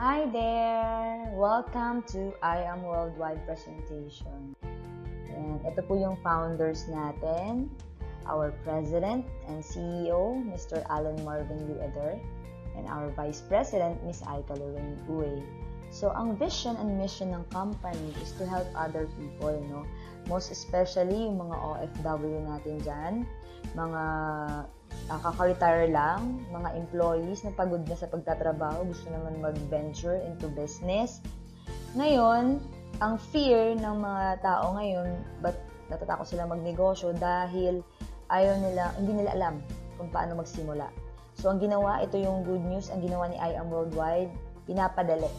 Hi there! Welcome to I Am Worldwide presentation. And ito po yung founders natin, our President and CEO, Mr. Alan Marvin Ueder, and our Vice President, Ms. Aika Lorraine Uwe. So, ang vision and mission ng company is to help other people, no? Most especially yung mga OFW natin dyan, mga kaka-retire lang, mga employees na pagod na sa pagtatrabaho, gusto naman mag-venture into business. Ngayon, ang fear ng mga tao ngayon, ba't natatakot sila magnegosyo dahil hindi nila alam kung paano magsimula. So, ang ginawa, ito yung good news, ang ginawa ni I Am Worldwide, pinapadali.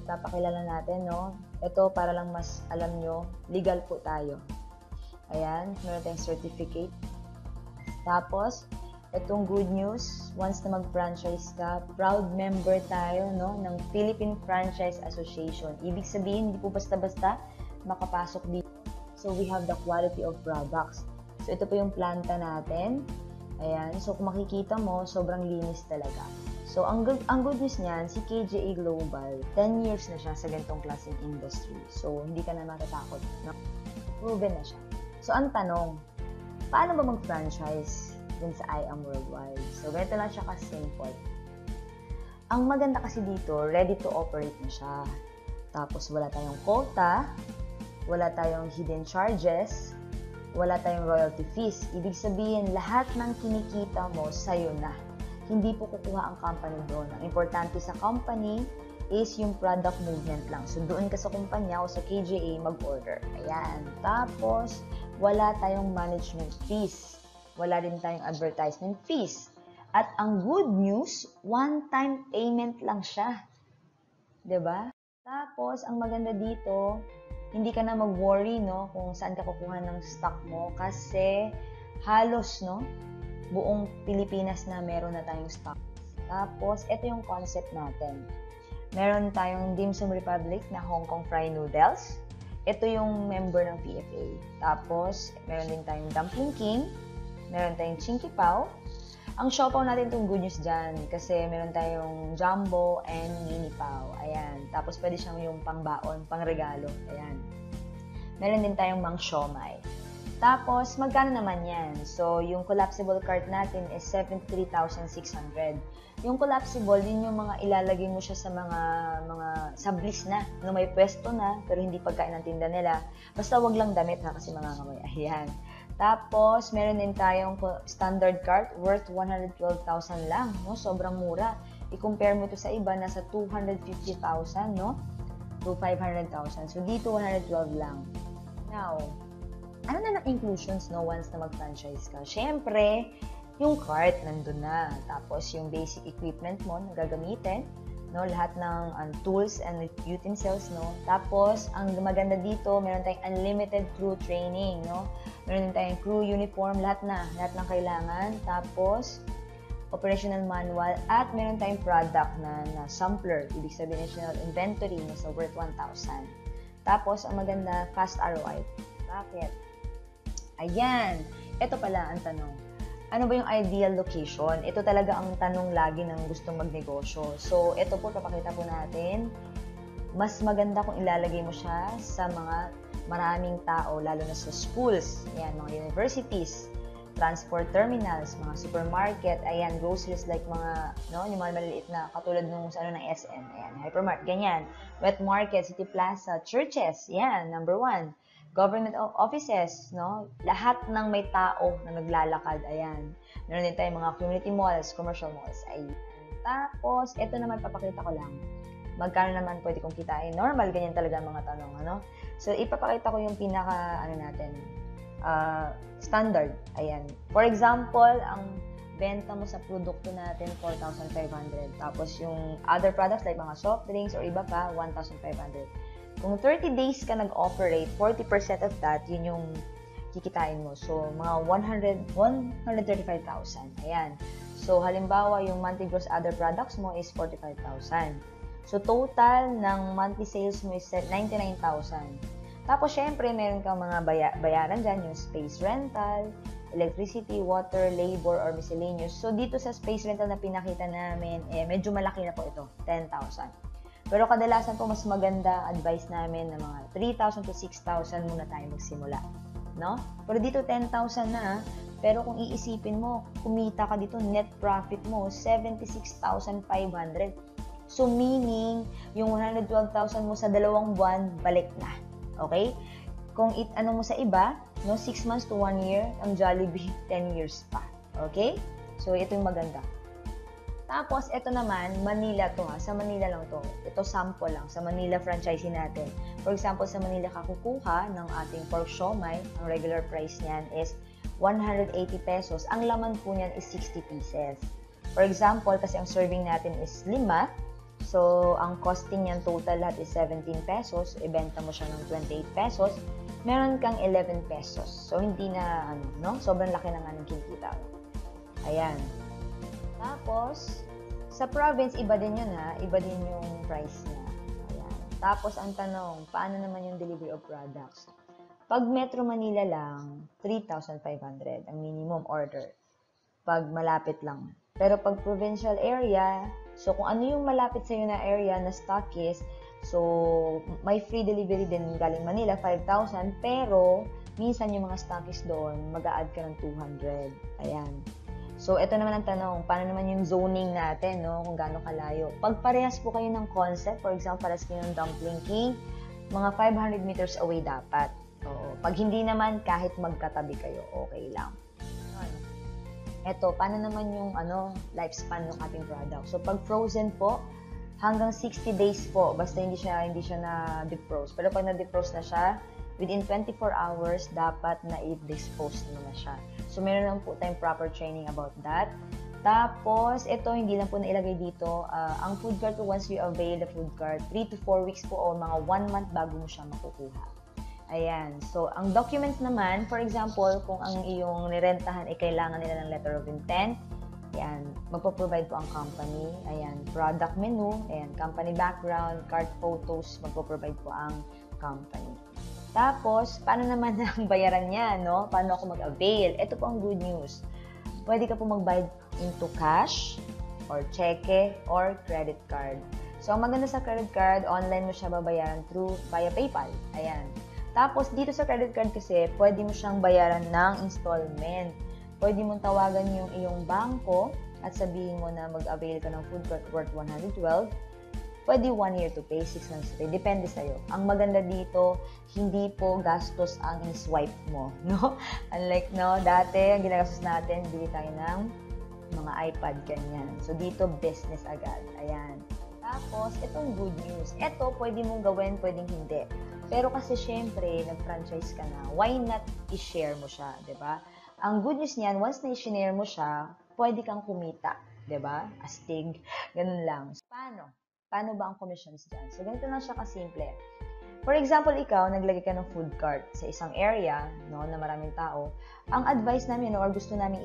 Ipapakilala natin, no? Ito, para lang mas alam nyo, legal po tayo. Ayan, meron tayong certificate. Tapos, itong good news, once na mag-franchise ka, proud member tayo, no, ng Philippine Franchise Association. Ibig sabihin, hindi po basta-basta makapasok dito. So, we have the quality of products. So, ito po yung planta natin. Ayan. So, kung makikita mo, sobrang linis talaga. So, ang good news niyan, si KJA Global, 10 years na siya sa ganitong klaseng industry. So, hindi ka na matatakot. No? Proven na siya. So, ang tanong, paano ba mag-franchise dun sa I Am Worldwide? So, ganito lang siya ka-simple. Ang maganda kasi dito, ready to operate na siya. Tapos, wala tayong quota, wala tayong hidden charges, wala tayong royalty fees. Ibig sabihin, lahat ng kinikita mo, sa'yo na. Hindi po kukuha ang company doon. Ang importante sa company is yung product movement lang. So, doon ka sa kumpanya o sa KJA mag-order. Ayan. Tapos, wala tayong management fees. Wala din tayong advertisement fees. At ang good news, one-time payment lang siya. 'Di ba? Tapos, ang maganda dito, hindi ka na mag-worry, no, kung saan ka kukuha ng stock mo kasi halos, no, buong Pilipinas na meron na tayong stock. Tapos, ito yung concept natin. Meron tayong Dim Sum Republic na Hong Kong Fry Noodles. Ito yung member ng PFA. Tapos, meron din tayong Dumpling King. Meron tayong Chinky Pao. Ang siopaw natin itong good news dyan kasi meron tayong Jumbo and Mini Pao. Ayan. Tapos, pwede siyang yung pangbaon, pangregalo. Ayan. Meron din tayong Mang Siomai. Tapos, magkano naman yan? So, yung collapsible cart natin is 73,600. Yung collapsible, din yung mga ilalagay mo siya sa mga sablis na may pwesto na, pero hindi pagkain ng tinda nila. Basta wag lang damit ha, kasi mangangamoy. Ayan. Tapos, meron din tayong standard cart worth 112,000 lang. No? Sobrang mura. I-compare mo ito sa iba, nasa 250,000, no? To 500,000. So, dito 112 lang. Now, ano na inclusions, no, once na mag-franchise ka? Siyempre, yung cart nandun na. Tapos, yung basic equipment mo na gagamitin, no, lahat ng tools and utensils, no. Tapos, ang maganda dito, meron tayong unlimited crew training, no. Meron din tayong crew uniform, lahat ng kailangan. Tapos, operational manual, at meron tayong product na sampler, ibig sabihin national inventory na sa worth 1,000. Tapos, ang maganda, fast ROI. Bakit? Ayan, ito pala ang tanong. Ano ba yung ideal location? Ito talaga ang tanong lagi ng gustong magnegosyo. So, ito po, papakita po natin. Mas maganda kung ilalagay mo siya sa mga maraming tao, lalo na sa schools, ayan, mga universities, transport terminals, mga supermarket, ayan, groceries like mga, no, yung mga maliliit na, katulad nung sa ng SM, ayan, hypermarket, ganyan. Wet market, city plaza, churches, ayan, number 1. Government offices, no? Lahat ng may tao na naglalakad, ayan. Meron din tayong mga community malls, commercial malls, ayan. Tapos, ito naman, papakita ko lang. Magkano naman pwede kong kitain? Normal, ganyan talaga ang mga tanong, ano? So, ipapakita ko yung pinaka, standard, ayan. For example, ang benta mo sa produkto natin, 4,500. Tapos, yung other products like mga soft drinks or iba pa, 1,500. Kung 30 days ka nag-operate, 40% of that, yun yung kikitain mo. So, mga 135,000. Ayan. So, halimbawa, yung monthly gross other products mo is 45,000. So, total ng monthly sales mo is 99,000. Tapos, syempre, meron kang mga bayaran dyan, yung space rental, electricity, water, labor, or miscellaneous. So, dito sa space rental na pinakita namin, medyo malaki na po ito, 10,000. Pero kadalasan po mas maganda advice namin na mga 3,000 to 6,000 muna tayo magsimula, no? Pero dito 10,000 na, pero kung iisipin mo, kumita ka dito, net profit mo 76,500. So meaning, yung 112,000 mo sa 2 buwan, balik na. Okay? Kung ano mo sa iba, no, 6 months to 1 year, ang Jollibee 10 years pa. Okay? So ito yung maganda. Tapos, ito naman, Manila to ha. Sa Manila lang to. Ito sample lang. Sa Manila franchising natin. For example, sa Manila ka kukuha ng ating pork siomai. Ang regular price niyan is 180 pesos. Ang laman po niyan is 60 pieces. For example, kasi ang serving natin is 5. So, ang costing niyan total lahat is 17 pesos. Ibenta mo siya ng 28 pesos. Meron kang 11 pesos. So, hindi na, no? Sobrang laki ng anong kinikita. Ayan. Tapos, sa province, iba din yun ha. Iba din yung price niya. Ayan. Tapos, ang tanong, paano naman yung delivery of products? Pag Metro Manila lang, 3,500 ang minimum order. Pag malapit lang. Pero pag provincial area, so kung ano yung malapit sa'yo na area na stockist, so may free delivery din galing Manila, 5,000. Pero, minsan yung mga stockist doon, mag-a-add ka ng 200. Ayan. So, ito naman ang tanong, paano naman yung zoning natin, no? Kung gaano kalayo. Pag parehas po kayo ng concept, for example, parehas kayo ng Dumpling King, mga 500 meters away dapat. Oo. Pag hindi naman, kahit magkatabi kayo, okay lang. Ito, paano naman yung lifespan ng ating product? So, pag frozen po, hanggang 60 days po, basta hindi siya na-defrost. Pero pag na-defrost na siya, within 24 hours, dapat na i-dispose mo na siya. So, meron lang po tayong proper training about that. Tapos, ito, hindi lang po nailagay dito. Ang food cart po, once you avail the food cart, 3 to 4 weeks po o mga 1 month bago mo siya makukuha. Ayan. So, ang documents naman, for example, kung ang iyong nirentahan ay kailangan nila ng letter of intent, ayan, magpo-provide po ang company. Ayan, product menu, ayan, company background, cart photos, magpo-provide po ang company. Tapos, paano naman ang bayaran niya, no? Paano ako mag-avail? Ito po ang good news. Pwede ka po mag-bayad into cash, or cheque, or credit card. So, ang maganda sa credit card, online mo siya babayaran via PayPal. Ayan. Tapos, dito sa credit card kasi, pwede mo siyang bayaran ng installment. Pwede mong tawagan yung iyong bangko at sabihin mo na mag-avail ka ng food cart worth 112. Pwede 1 year to pay, 6 months to pay. Depende sa'yo. Ang maganda dito, hindi po gastos ang in-swipe mo, no? Unlike, no, dati, ang ginagastos natin, bili tayo ng mga iPad, ganyan. So, dito, business agad. Ayan. Tapos, itong good news. Ito, pwede mong gawin, pwedeng hindi. Pero kasi, syempre, nag-franchise ka na, why not i-share mo siya, diba? Ang good news niyan, once na i-share mo siya, pwede kang kumita, diba? Astig. Ganun lang. So, Paano ba ang commissions dyan? So, ganito lang siya kasimple. For example, ikaw, naglagay ka ng food cart sa isang area, no, na maraming tao. Ang advice namin, or gusto namin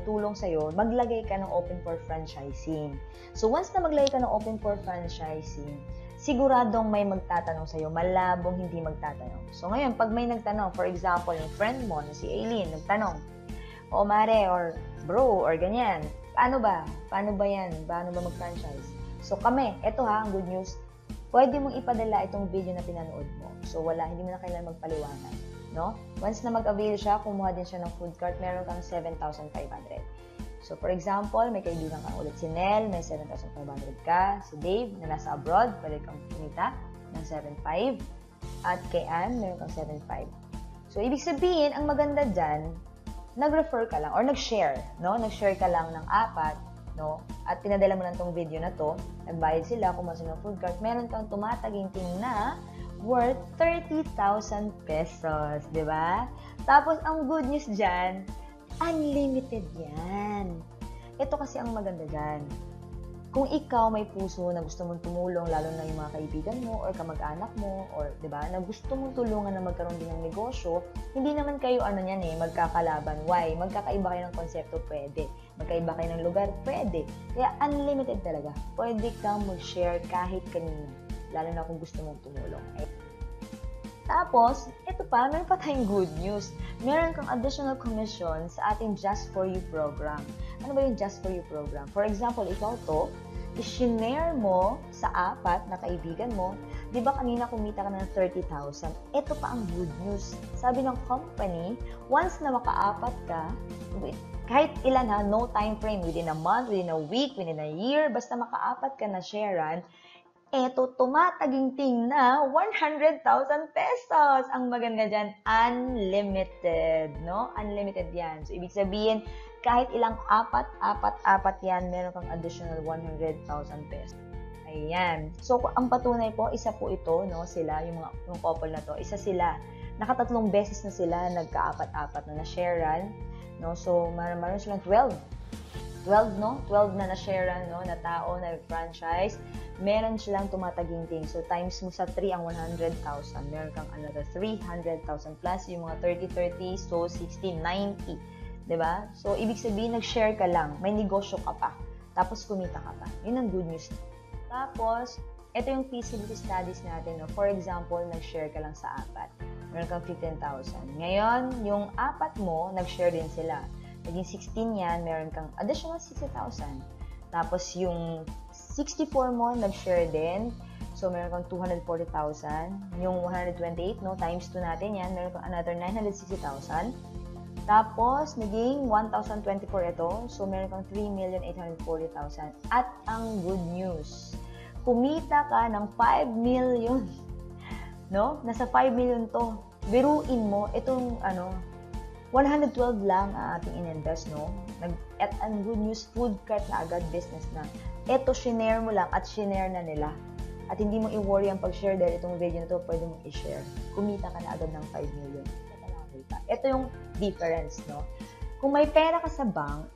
tulong sa'yo, maglagay ka ng open for franchising. So, once na maglagay ka ng open for franchising, siguradong may magtatanong sa'yo, malabong hindi magtatanong. So, ngayon, pag may nagtanong, for example, yung friend mo, na si Aileen, nagtanong, o mare, or bro, or ganyan, paano ba yan? Paano ba mag-franchise? So kami, eto ha, ang good news, pwede mong ipadala itong video na pinanood mo. So hindi mo na kailangan magpaliwanag, no? Once na mag-avail siya, kumuha din siya ng food cart, meron kang 7,500. So for example, may kaibigan kang ulit si Nel, may 7,500 ka. Si Dave, na nasa abroad, pwede kang kumita ng 7,500. At kay Ann, meron kang 7,500. So ibig sabihin, ang maganda dyan, nag-refer ka lang or nag-share, no? Nag-share ka lang ng 4, no? At pinadala mo lang tong video na to, nagbayad sila, kumuha ng food cart, meron kang tumataginting na worth 30,000 pesos, di ba? Tapos, ang good news dyan, unlimited yan. Ito kasi ang maganda dyan. Kung ikaw may puso na gusto mong tumulong, lalo na yung mga kaibigan mo or kamag-anak mo, or 'di ba, na gusto mong tulungan na magkaroon din ng negosyo, hindi naman kayo magkakalaban. Why? Magkakaiba kayo ng konsepto, pwede. Magkaiba kayo ng lugar, pwede. Kaya unlimited talaga. Pwede kang mag-share kahit kanino, lalo na kung gusto mong tumulong. Tapos, ito pa, meron pa tayong good news. Meron kang additional commission sa ating Just For You program. Ano ba yung Just For You program? For example, ikaw to, i-share mo sa apat na kaibigan mo, di ba kanina kumita ka ng 30,000? Ito pa ang good news. Sabi ng company, once na makaapat ka, kahit ilan ha, no time frame, within a month, within a week, within a year, basta makaapat ka na sharean, eto, tumataginting na 100,000 pesos. Ang maganda dyan, unlimited, no? Unlimited yan. So, ibig sabihin, kahit ilang apat yan, meron kang additional 100,000 pesos. Ayan. So, ang patunay po, isa po ito, no? Sila, yung couple na to, isa sila. Nakatatlong beses na sila, nagkaapat-apat na na-sharean, no? So, meron silang 12, no? 12 na na-sharean, no? Na tao, na franchise. Meron silang tumataginting. So, times mo sa 3 ang 100,000. Meron kang another 300,000 plus yung mga 30, so 60, 90. Diba? So, ibig sabihin, nag-share ka lang. May negosyo ka pa. Tapos, kumita ka pa. Yun ang good news. Tapos, ito yung feasibility studies natin. No? For example, nag-share ka lang sa apat. Meron kang 15,000. Ngayon, yung apat mo, nag-share din sila. Naging 16 yan, meron kang additional 60,000. Tapos, yung 64 mo, nag-share din. So, meron kang 240,000. Yung 128, no, times 2 natin yan, meron kang another 960,000. Tapos, naging 1,024 ito. So, meron kang 3,840,000. At ang good news, kumita ka ng 5 million. No? Nasa 5 million to. Biruin mo, itong 112 lang ang ating in-invest, no? At ang good news, food cart na agad, business na. Ito, shinare mo lang at shinare na nila. At hindi mo i-worry ang pag-share dahil itong video na to, pwede mo i-share. Kumita ka na agad ng 5 million. Ito yung difference, no? Kung may pera ka sa bank,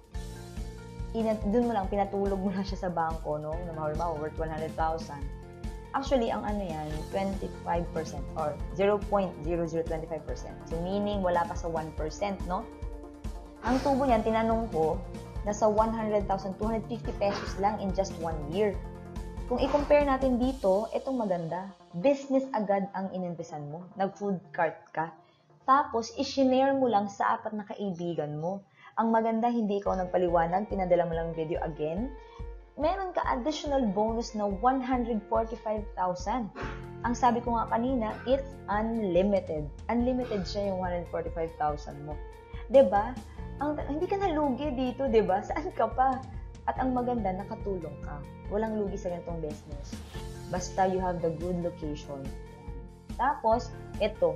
dun mo lang, pinatulog mo lang siya sa bangko, no? Na mahal worth 100,000. Actually, ang yan, 25% or 0.0025%. So, meaning, wala pa sa 1%, no? Ang tubo niyan, tinanong ko, nasa 100,000, 250 pesos lang in just 1 year. Kung i-compare natin dito, itong maganda. Business agad ang ininvesan mo. Nag-food cart ka. Tapos, i-share mo lang sa apat na kaibigan mo. Ang maganda, hindi ikaw nagpaliwanag, pinadala mo lang video again. Meron ka additional bonus na 145,000. Ang sabi ko nga kanina, it's unlimited. Unlimited siya yung 145,000 mo. 'Di ba? Hindi ka nalugi dito, 'di ba? Saan ka pa? At ang maganda, nakatulong ka. Walang lugi sa ganitong business. Basta you have the good location. Tapos, ito.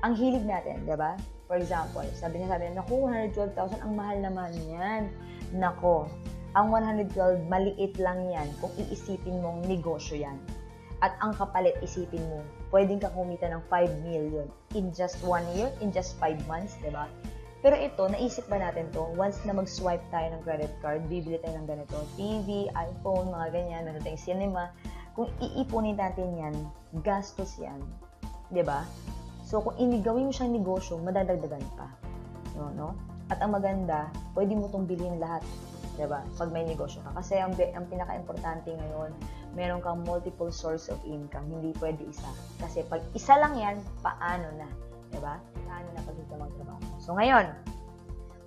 Ang hilig natin, 'di ba? For example, sabi niya, naku, 112,000, ang mahal naman yan. Nako, ang 112, maliit lang yan kung iisipin mong negosyo yan. At ang kapalit, isipin mo, pwedeng ka kumita ng 5 million in just 1 year, in just 5 months, di ba? Pero ito, naisip ba natin to? Once na mag-swipe tayo ng credit card, bibili tayo ng ganito, TV, iPhone, mga ganyan, meron tayong cinema. Kung iipunin natin yan, gastos yan. Di ba? So, kung gawin mo siyang negosyo, madadagdagan pa. No? At ang maganda, pwede mo itong bilhin lahat. Diba? Pag may negosyo ka. Kasi ang pinaka-importante ngayon, meron kang multiple source of income. Hindi pwede isa. Kasi pag isa lang yan, paano na? Diba? Paano na pag ito magtrabaho? So ngayon,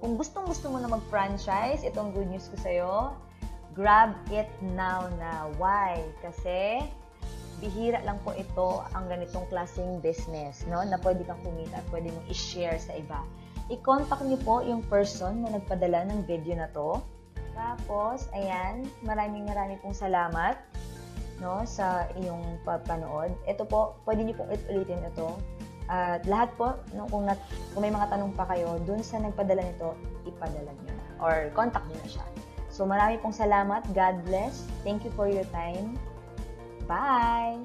kung gustong-gusto mo na mag-franchise, itong good news ko sa'yo, grab it now na. Why? Kasi bihira lang po ito ang ganitong klaseng business, no? Na pwede kang kumita at pwede mong i-share sa iba. I-contact niyo po yung person na nagpadala ng video na to. Tapos, ayan, maraming pong salamat, no, sa iyong panood. Ito po, pwede niyo pong ulitin ito. At lahat po, no, kung may mga tanong pa kayo, dun sa nagpadala nito, ipadala niyo na. Or contact niyo na siya. So, marami pong salamat. God bless. Thank you for your time. Bye!